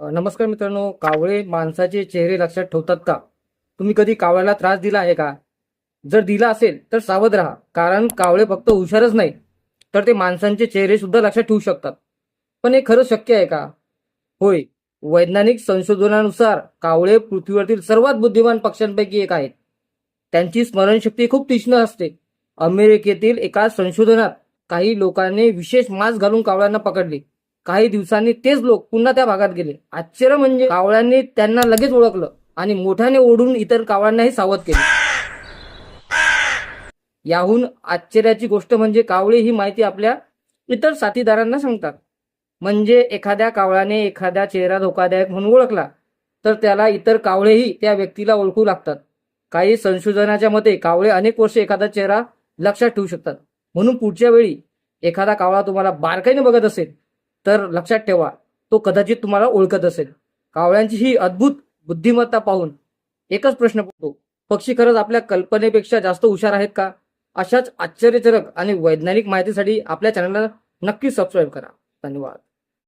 नमस्कार मित्रांनो. कावळे माणसाचे चेहरे लक्षात ठेवतात का? तुम्ही कधी कावळ्याला त्रास दिला आहे का? जर दिला असेल तर सावध राहा, कारण कावळे फक्त हुशारच नाही तर ते माणसांचे चेहरे सुद्धा लक्षात ठेवू शकतात. पण हे खरं शक्य आहे का? होय. वैज्ञानिक संशोधनानुसार कावळे पृथ्वीवरील सर्वात बुद्धिमान पक्ष्यांपैकी एक आहेत. त्यांची स्मरणशक्ती खूप तीक्ष्ण असते. अमेरिकेतील एका संशोधनात काही लोकांनी विशेष मास्क घालून कावळ्यांना पकडले. काही दिवसांनी तेच लोक पुन्हा त्या भागात गेले. आश्चर्य म्हणजे कावळ्यांनी त्यांना लगेच ओळखलं आणि मोठ्याने ओढून इतर कावळ्यांनाही सावध केले. याहून आश्चर्याची गोष्ट म्हणजे कावळे ही माहिती आपल्या इतर साथीदारांना सांगतात. म्हणजे एखाद्या कावळ्याने एखादा चेहरा धोकादायक म्हणून ओळखला तर त्याला इतर कावळेही त्या व्यक्तीला ओळखू लागतात. काही संशोधनाच्या मते कावळे अनेक वर्ष एखादा चेहरा लक्षात ठेवू शकतात. म्हणून पुढच्या वेळी एखादा कावळा तुम्हाला बारकाईने बघत असेल तर लक्षात ठेवा, तो कदाचित तुम्हाला ओळखत असेल. कावळ्यांची ही अद्भुत बुद्धिमत्ता पाहून एकच प्रश्न पडतो, पक्षी खरंच आपल्या कल्पनेपेक्षा जास्त हुशार आहेत का? अशाच आश्चर्यजनक आणि वैज्ञानिक माहितीसाठी आपल्या चॅनलला नक्की सबस्क्राईब करा. धन्यवाद.